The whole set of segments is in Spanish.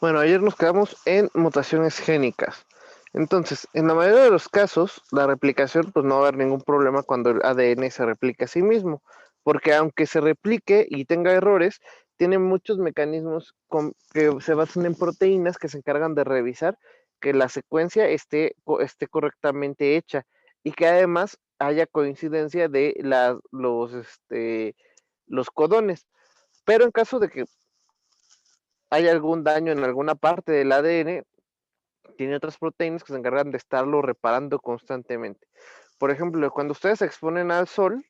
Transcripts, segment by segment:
Bueno, ayer nos quedamos en mutaciones génicas. Entonces, en la mayoría de los casos, la replicación, pues no va a haber ningún problema cuando el ADN se replica a sí mismo, porque aunque se replique y tenga errores, tiene muchos mecanismos que se basan en proteínas que se encargan de revisar que la secuencia esté correctamente hecha y que además haya coincidencia de los codones. Pero en caso de que haya algún daño en alguna parte del ADN, tiene otras proteínas que se encargan de estarlo reparando constantemente. Por ejemplo, cuando ustedes se exponen al sol,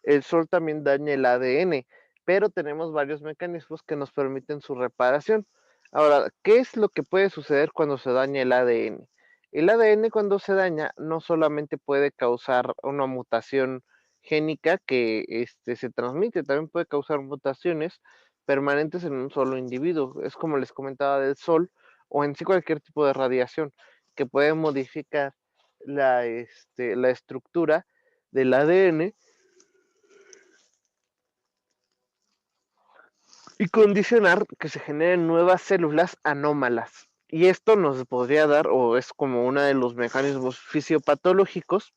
el sol también daña el ADN, pero tenemos varios mecanismos que nos permiten su reparación. Ahora, ¿qué es lo que puede suceder cuando se daña el ADN? El ADN cuando se daña no solamente puede causar una mutación génica que se transmite, también puede causar mutaciones permanentes en un solo individuo. Es como les comentaba del sol o en sí cualquier tipo de radiación que puede modificar la estructura del ADN y condicionar que se generen nuevas células anómalas. Y esto nos podría dar, o es como uno de los mecanismos fisiopatológicos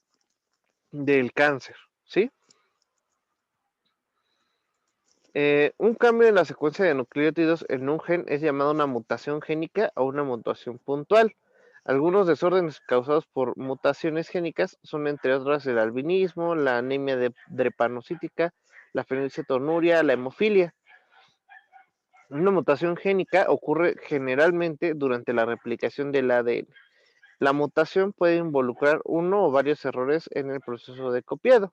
del cáncer, ¿sí? Un cambio en la secuencia de nucleótidos en un gen es llamado una mutación génica o una mutación puntual. Algunos desórdenes causados por mutaciones génicas son entre otras el albinismo, la anemia drepanocítica, la fenilcetonuria, la hemofilia. Una mutación génica ocurre generalmente durante la replicación del ADN. La mutación puede involucrar uno o varios errores en el proceso de copiado,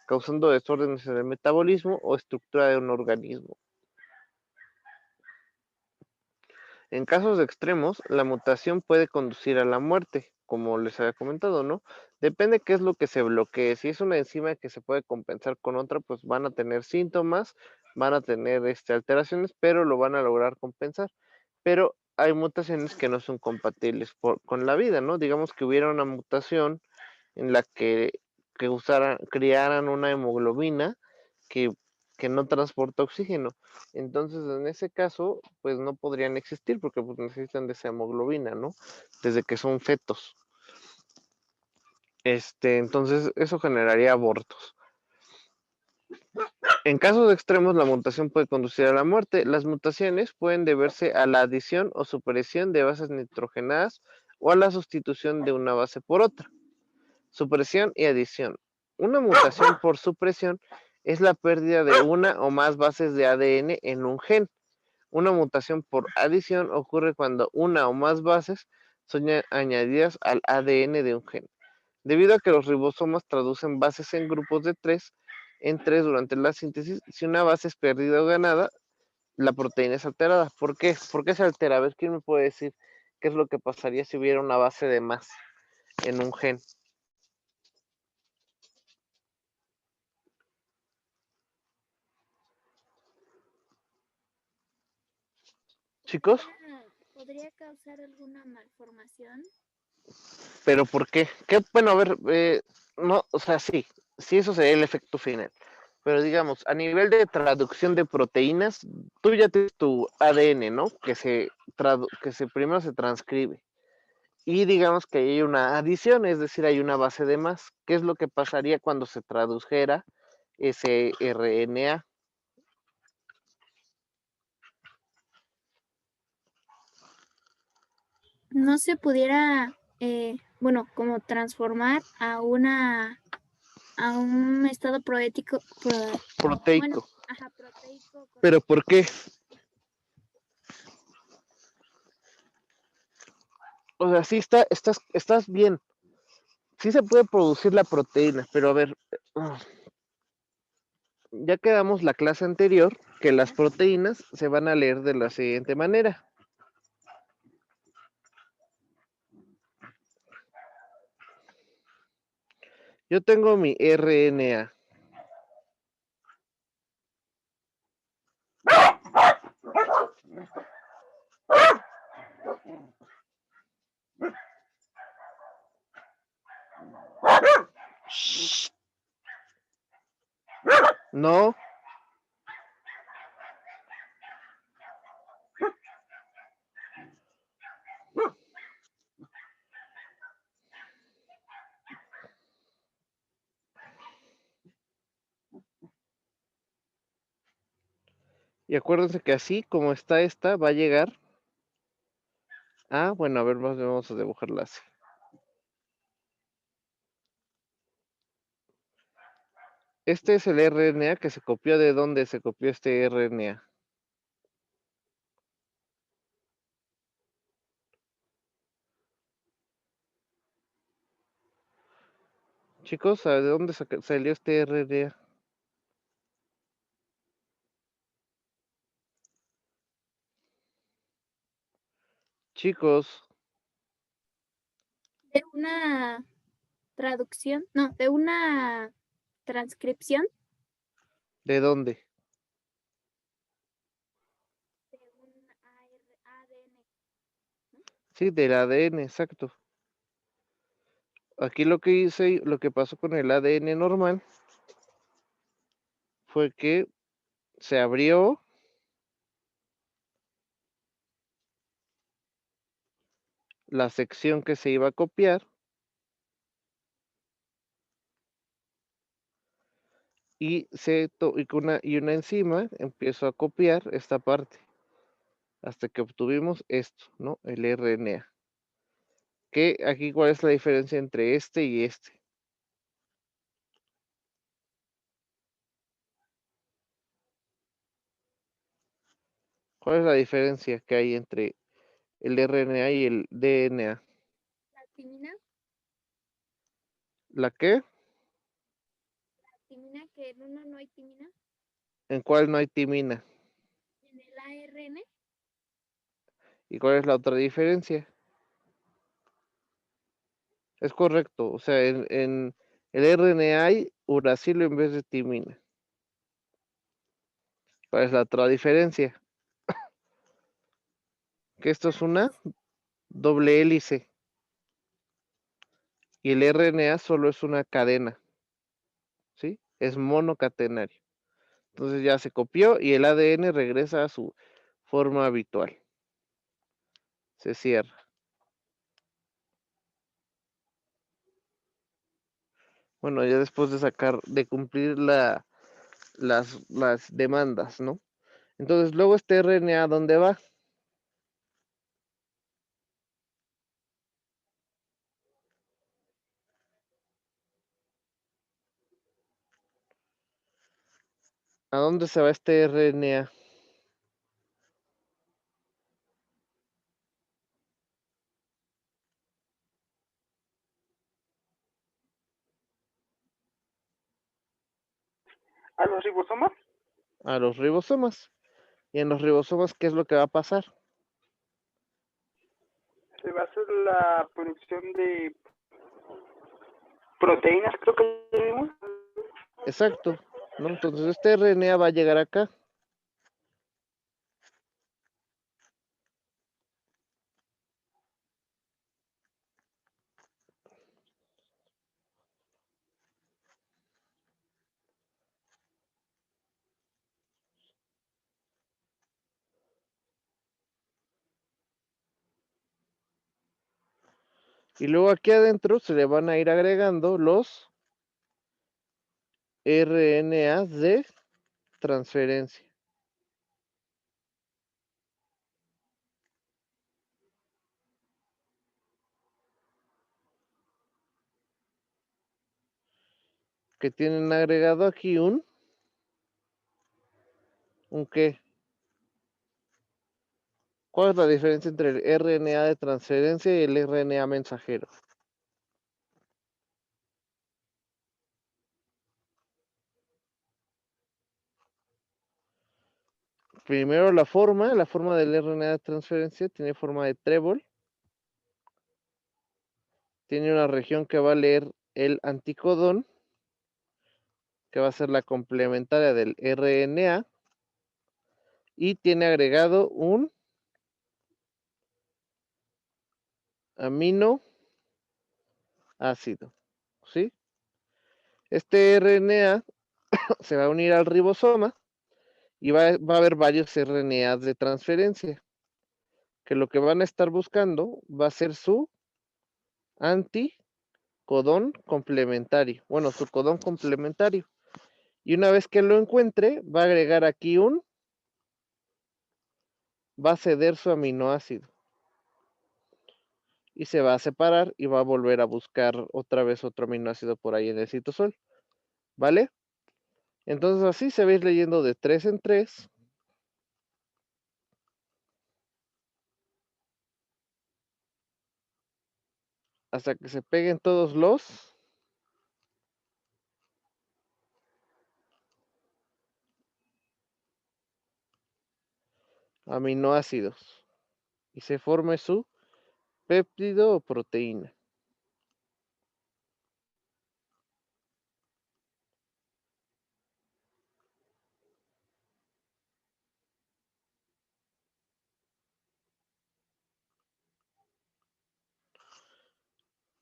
causando desórdenes en el metabolismo o estructura de un organismo. En casos extremos, la mutación puede conducir a la muerte, como les había comentado, ¿no? Depende qué es lo que se bloquee. Si es una enzima que se puede compensar con otra, pues van a tener síntomas, van a tener alteraciones, pero lo van a lograr compensar. Pero hay mutaciones que no son compatibles con la vida, ¿no? Digamos que hubiera una mutación en la que criaran una hemoglobina que, que no transporta oxígeno. Entonces, en ese caso, pues no podrían existir porque pues, necesitan de esa hemoglobina, ¿no? Desde que son fetos. Entonces, eso generaría abortos. En casos extremos, la mutación puede conducir a la muerte. Las mutaciones pueden deberse a la adición o supresión de bases nitrogenadas o a la sustitución de una base por otra. Supresión y adición. Una mutación por supresión es la pérdida de una o más bases de ADN en un gen. Una mutación por adición ocurre cuando una o más bases son añadidas al ADN de un gen. Debido a que los ribosomas traducen bases en grupos de 3 en 3 durante la síntesis, si una base es perdida o ganada, la proteína es alterada. ¿Por qué? ¿Por qué se altera? A ver, ¿quién me puede decir qué es lo que pasaría si hubiera una base de más en un gen? Chicos, ¿Podría causar alguna malformación? ¿pero por qué? Bueno, a ver, no, o sea, sí, sí, eso sería el efecto final. Pero digamos, a nivel de traducción de proteínas, tú ya tienes tu ADN, ¿no? Que se primero se transcribe. Y digamos que hay una adición, es decir, hay una base de más. ¿Qué es lo que pasaría cuando se tradujera ese RNA? No se pudiera, bueno, como transformar a un estado proético, bueno, Proteico. ajá, proteico, ¿Pero correcto. por qué? O sea, sí estás bien. Sí se puede producir la proteína, pero a ver, ya quedamos la clase anterior que las proteínas se van a leer de la siguiente manera. Yo tengo mi RNA. No, Y acuérdense que así como está esta, va a llegar a, bueno, a ver, vamos a dibujarla así. Este es el RNA que se copió. ¿De dónde se copió este RNA? Chicos, ¿de dónde salió este RNA? Chicos, De una traducción, no, de una transcripción ¿de dónde? de un ADN. Sí, del ADN, exacto. Aquí lo que hice, lo que pasó con el ADN normal fue que se abrió la sección que se iba a copiar y una enzima empezó a copiar esta parte hasta que obtuvimos esto, ¿no? El RNA. ¿Qué aquí cuál es la diferencia entre este y este? ¿Cuál es la diferencia que hay entre el RNA y el DNA? La timina, ¿La qué? que en uno no hay timina, ¿En cuál no hay timina? en el ARN. ¿Y cuál es la otra diferencia? Es correcto, o sea, en el RNA hay uracilo en vez de timina. ¿Cuál es la otra diferencia? Que esto es una doble hélice y el RNA solo es una cadena, ¿sí? Es monocatenario. Entonces ya se copió y el ADN regresa a su forma habitual. Se cierra. Bueno, ya después de cumplir las demandas, ¿no? Entonces luego este RNA, ¿dónde va? ¿A dónde se va este RNA? ¿A los ribosomas? A los ribosomas. Y en los ribosomas, ¿qué es lo que va a pasar? Se va a hacer la producción de proteínas, creo que tenemos. Exacto, ¿no? Entonces este RNA va a llegar acá. Y luego aquí adentro se le van a ir agregando los RNAs de transferencia. Que tienen agregado aquí ¿un qué? ¿Cuál es la diferencia entre el RNA de transferencia y el RNA mensajero? Primero la forma del RNA de transferencia tiene forma de trébol. Tiene una región que va a leer el anticodón, que va a ser la complementaria del RNA, y tiene agregado un aminoácido, ¿sí? Este RNA se va a unir al ribosoma y va a haber varios RNAs de transferencia, que lo que van a estar buscando va a ser su anticodón complementario, bueno, su codón complementario. Y una vez que lo encuentre, va a agregar aquí un va a ceder su aminoácido y se va a separar y va a volver a buscar otra vez otro aminoácido por ahí en el citosol, ¿vale? Entonces así se va a ir leyendo de 3 en 3 hasta que se peguen todos los aminoácidos y se forme su péptido o proteína.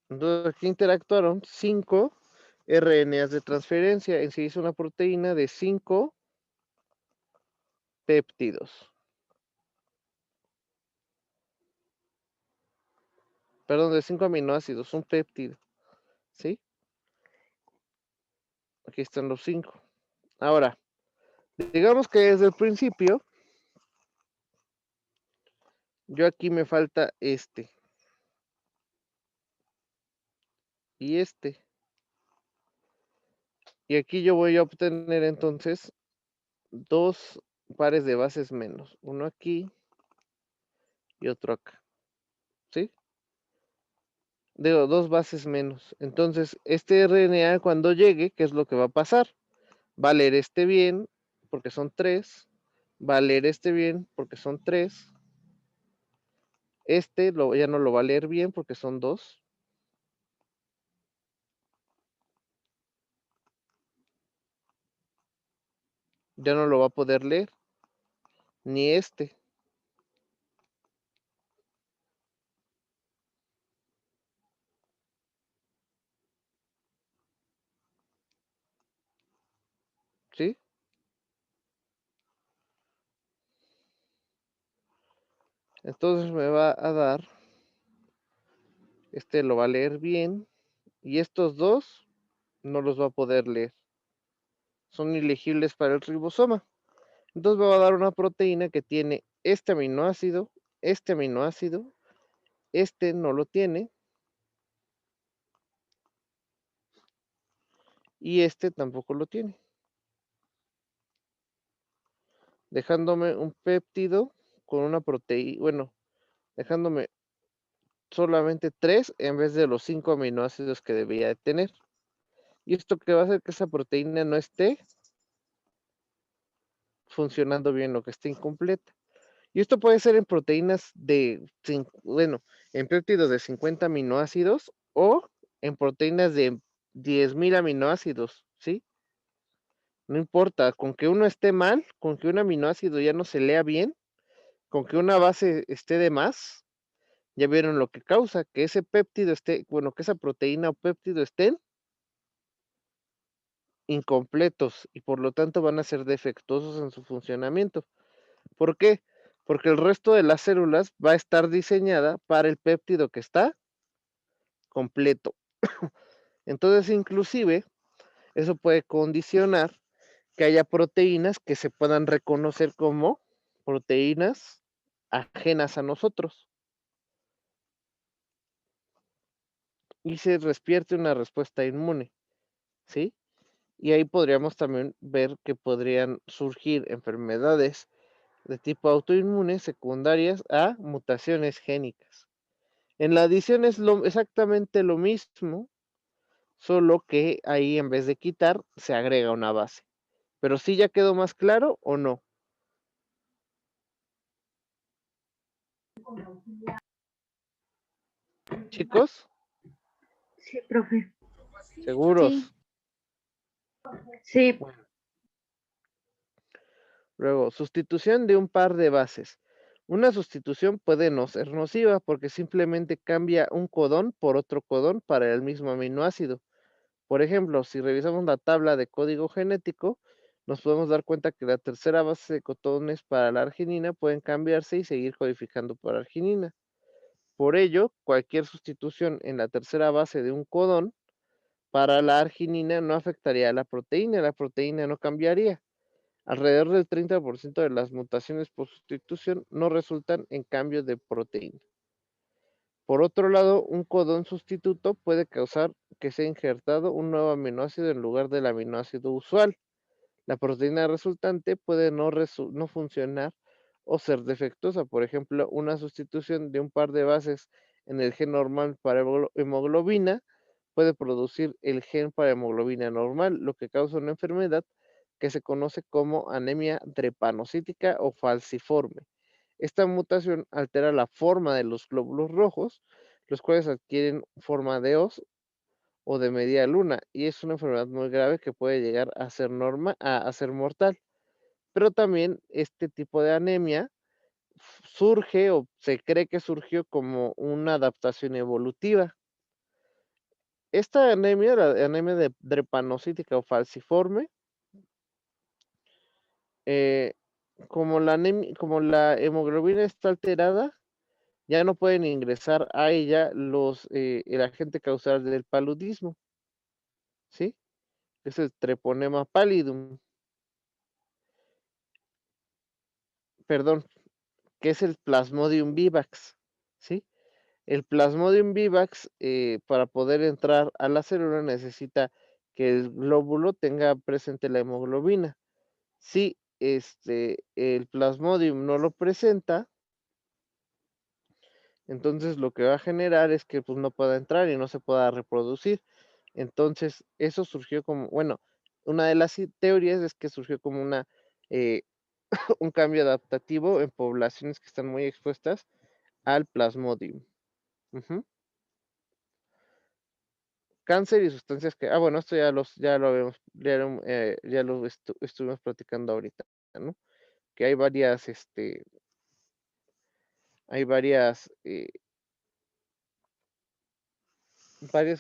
Entonces aquí interactuaron 5 RNAs de transferencia y se hizo una proteína de 5 péptidos. Perdón, de 5 aminoácidos, un péptido. ¿Sí? Aquí están los 5. Ahora, digamos que desde el principio, yo aquí me falta este. Y este. Y aquí yo voy a obtener entonces 2 pares de bases menos. Uno aquí y otro acá. ¿Sí? Digo, 2 bases menos. Entonces, este RNA cuando llegue, ¿qué es lo que va a pasar? Va a leer este bien, porque son 3. Va a leer este bien, porque son 3. Este ya no lo va a leer bien, porque son 2. Ya no lo va a poder leer. Ni este. ¿Sí? Entonces me va a dar, este lo va a leer bien, y estos dos no los va a poder leer. Son ilegibles para el ribosoma. Entonces me va a dar una proteína que tiene este aminoácido, este no lo tiene, y este tampoco lo tiene. Dejándome un péptido con una proteína, bueno, dejándome solamente 3 en vez de los 5 aminoácidos que debía de tener. Y esto que va a hacer que esa proteína no esté funcionando bien, lo que esté incompleta. Y esto puede ser en proteínas bueno, en péptidos de 50 aminoácidos o en proteínas de 10.000 aminoácidos, ¿sí? No importa, con que uno esté mal, con que un aminoácido ya no se lea bien, con que una base esté de más, ya vieron lo que causa, que ese péptido esté, bueno, que esa proteína o péptido estén incompletos y por lo tanto van a ser defectuosos en su funcionamiento. ¿Por qué? Porque el resto de las células va a estar diseñada para el péptido que está completo. Entonces, inclusive, eso puede condicionar que haya proteínas que se puedan reconocer como proteínas ajenas a nosotros y se despierte una respuesta inmune, ¿sí? Y ahí podríamos también ver que podrían surgir enfermedades de tipo autoinmune secundarias a mutaciones génicas. En la adición es exactamente lo mismo, solo que ahí en vez de quitar se agrega una base. Pero sí ya quedó más claro o no. Chicos, Sí, profe. ¿seguros? Sí. Sí, Bueno. Luego, sustitución de un par de bases. Una sustitución puede no ser nociva porque simplemente cambia un codón por otro codón para el mismo aminoácido. Por ejemplo, si revisamos la tabla de código genético, nos podemos dar cuenta que la tercera base de codones para la arginina pueden cambiarse y seguir codificando para arginina. Por ello, cualquier sustitución en la tercera base de un codón para la arginina no afectaría a la proteína no cambiaría. Alrededor del 30% de las mutaciones por sustitución no resultan en cambio de proteína. Por otro lado, un codón sustituto puede causar que sea injertado un nuevo aminoácido en lugar del aminoácido usual. La proteína resultante puede no funcionar o ser defectuosa. Por ejemplo, una sustitución de un par de bases en el gen normal para hemoglobina puede producir el gen para hemoglobina normal, lo que causa una enfermedad que se conoce como anemia drepanocítica o falciforme. Esta mutación altera la forma de los glóbulos rojos, los cuales adquieren forma de hoz o de media luna, y es una enfermedad muy grave que puede llegar a ser a ser mortal. Pero también este tipo de anemia surge o se cree que surgió como una adaptación evolutiva. Esta anemia, la anemia de drepanocítica o falciforme, eh, como la hemoglobina está alterada, ya no pueden ingresar a ella el agente causal del paludismo, ¿sí? Es el treponema pallidum, perdón, que es el Plasmodium vivax, ¿sí? El Plasmodium vivax, para poder entrar a la célula, necesita que el glóbulo tenga presente la hemoglobina. Si el Plasmodium no lo presenta, entonces lo que va a generar es que pues, no pueda entrar y no se pueda reproducir. Entonces, eso surgió como, bueno, una de las teorías es que surgió como eh, un cambio adaptativo en poblaciones que están muy expuestas al Plasmodium. Ujú. Cáncer y sustancias bueno, esto ya lo habíamos, ya lo estuvimos platicando ahorita, ¿no? Que hay varias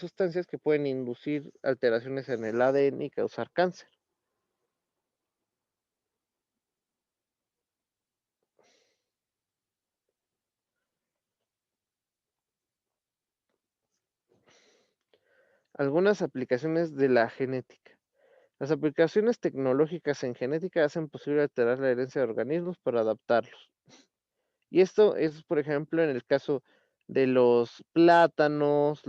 sustancias que pueden inducir alteraciones en el ADN y causar cáncer. Algunas aplicaciones de la genética. Las aplicaciones tecnológicas en genética hacen posible alterar la herencia de organismos para adaptarlos. Y esto es, por ejemplo, en el caso de los plátanos,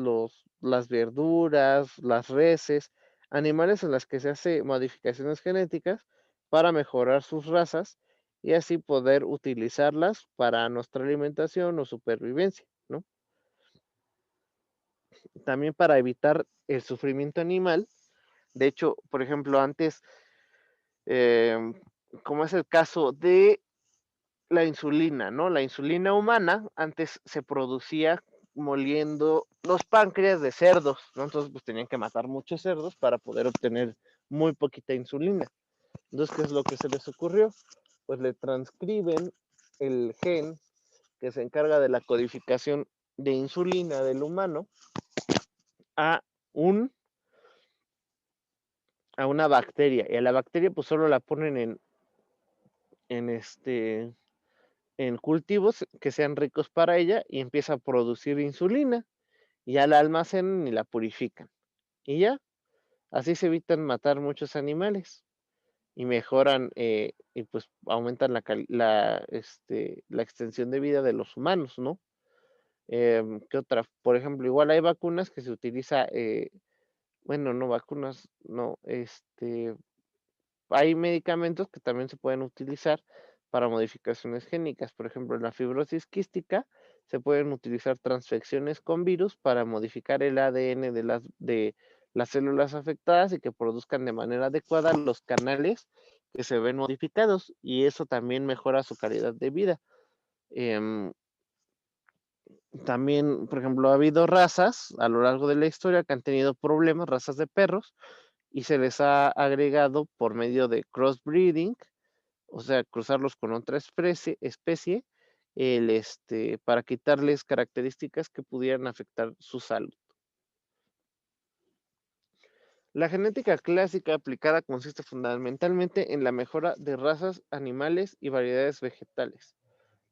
las verduras, las reses, animales en las que se hace modificaciones genéticas para mejorar sus razas y así poder utilizarlas para nuestra alimentación o supervivencia, ¿no? También para evitar el sufrimiento animal. De hecho, por ejemplo, antes, em, como es el caso de la insulina, ¿no? La insulina humana antes se producía moliendo los páncreas de cerdos, ¿no? Entonces, pues tenían que matar muchos cerdos para poder obtener muy poquita insulina. Entonces, ¿qué es lo que se les ocurrió? Pues le transcriben el gen que se encarga de la codificación de insulina del humano a un a una bacteria, y a la bacteria pues solo la ponen en en cultivos que sean ricos para ella y empieza a producir insulina, y ya la almacenan y la purifican. Y ya, así se evitan matar muchos animales y mejoran y pues aumentan la extensión de vida de los humanos, ¿no? ¿Qué otra? Por ejemplo, igual hay vacunas que se utiliza, bueno, no vacunas, no, hay medicamentos que también se pueden utilizar para modificaciones génicas. Por ejemplo, en la fibrosis quística se pueden utilizar transfecciones con virus para modificar el ADN de las células afectadas y que produzcan de manera adecuada los canales que se ven modificados, y eso también mejora su calidad de vida. Em, También, por ejemplo, ha habido razas a lo largo de la historia que han tenido problemas, razas de perros, y se les ha agregado por medio de crossbreeding, o sea, cruzarlos con otra especie, para quitarles características que pudieran afectar su salud. La genética clásica aplicada consiste fundamentalmente en la mejora de razas animales y variedades vegetales.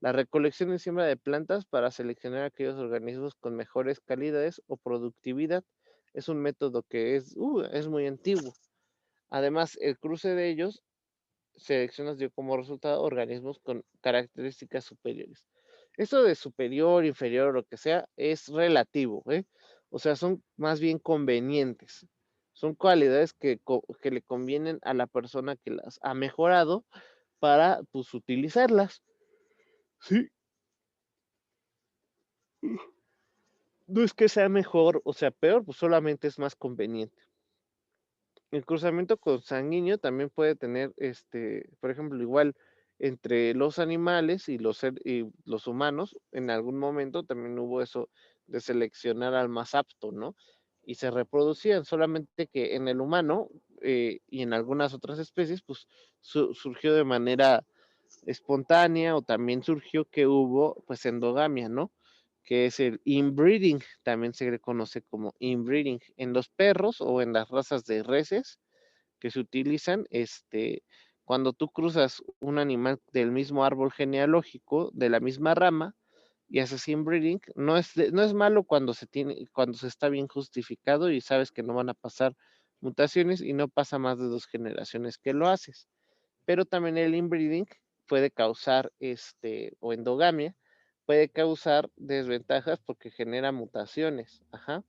La recolección y siembra de plantas para seleccionar aquellos organismos con mejores calidades o productividad es un método que es muy antiguo. Además, el cruce de ellos selecciones dio como resultado organismos con características superiores. Esto de superior, inferior, lo que sea, es relativo, ¿eh? O sea, son más bien convenientes. Son cualidades que le convienen a la persona que las ha mejorado para, pues, utilizarlas. Sí. No es que sea mejor o sea peor, pues solamente es más conveniente. El cruzamiento consanguíneo también puede tener, por ejemplo, igual entre los animales y los humanos, en algún momento también hubo eso de seleccionar al más apto, ¿no? Y se reproducían, solamente que en el humano y en algunas otras especies, pues surgió de manera espontánea o también surgió que hubo, pues, endogamia, ¿no? Que es el inbreeding, también se le conoce como inbreeding. En los perros o en las razas de reses, que se utilizan, cuando tú cruzas un animal del mismo árbol genealógico, de la misma rama, y haces inbreeding, no es malo cuando cuando se está bien justificado y sabes que no van a pasar mutaciones y no pasa más de 2 generaciones que lo haces. Pero también el inbreeding puede causar, o endogamia, puede causar desventajas porque genera mutaciones. Ajá.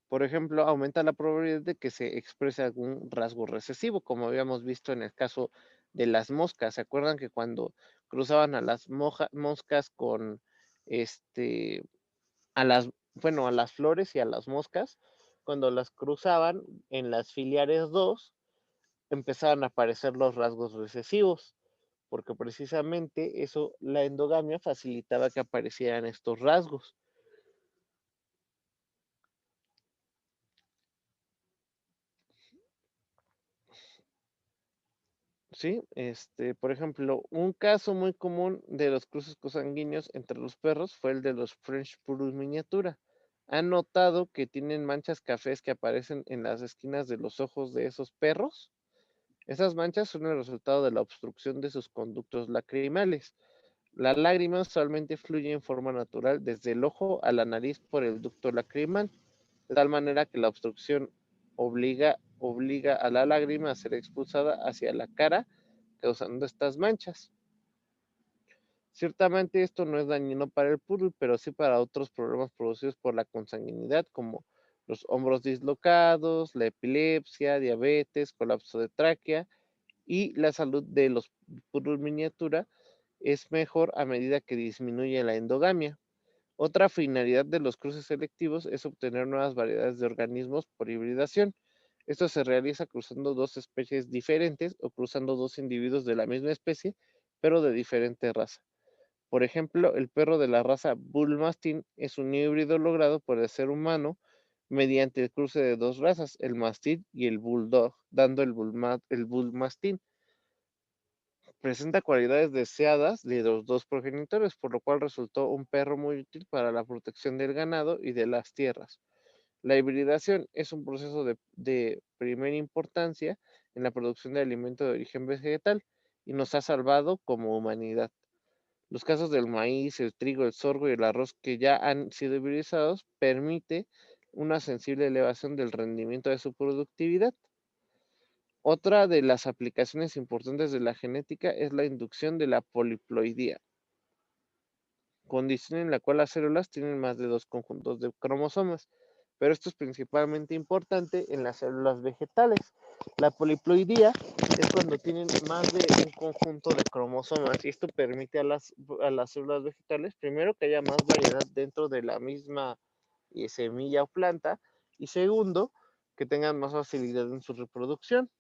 Por ejemplo, aumenta la probabilidad de que se exprese algún rasgo recesivo, como habíamos visto en el caso de las moscas. ¿Se acuerdan que cuando cruzaban a las moscas con a las flores y a las moscas, cuando las cruzaban en las filiares 2, empezaban a aparecer los rasgos recesivos, porque precisamente eso, la endogamia facilitaba que aparecieran estos rasgos. Sí, por ejemplo, un caso muy común de los cruces consanguíneos entre los perros fue el de los French Poodle miniatura. ¿Han notado que tienen manchas cafés que aparecen en las esquinas de los ojos de esos perros? Esas manchas son el resultado de la obstrucción de sus conductos lacrimales. La lágrima usualmente fluye en forma natural desde el ojo a la nariz por el ducto lacrimal, de tal manera que la obstrucción obliga a la lágrima a ser expulsada hacia la cara, causando estas manchas. Ciertamente esto no es dañino para el poodle, pero sí para otros problemas producidos por la consanguinidad, como los hombros dislocados, la epilepsia, diabetes, colapso de tráquea, y la salud de los poodle miniatura es mejor a medida que disminuye la endogamia. Otra finalidad de los cruces selectivos es obtener nuevas variedades de organismos por hibridación. Esto se realiza cruzando dos especies diferentes o cruzando dos individuos de la misma especie, pero de diferente raza. Por ejemplo, el perro de la raza Bull Mastín es un híbrido logrado por el ser humano mediante el cruce de dos razas, el Mastín y el Bulldog, dando el Bull Mastín. Presenta cualidades deseadas de los dos progenitores, por lo cual resultó un perro muy útil para la protección del ganado y de las tierras. La hibridación es un proceso de primera importancia en la producción de alimento de origen vegetal y nos ha salvado como humanidad. Los casos del maíz, el trigo, el sorgo y el arroz que ya han sido hibridizados permite una sensible elevación del rendimiento de su productividad. Otra de las aplicaciones importantes de la genética es la inducción de la poliploidía, condición en la cual las células tienen más de 2 conjuntos de cromosomas, pero esto es principalmente importante en las células vegetales. La poliploidía es cuando tienen más de un conjunto de cromosomas y esto permite a las células vegetales, primero, que haya más variedad dentro de la misma semilla o planta, y segundo, que tengan más facilidad en su reproducción.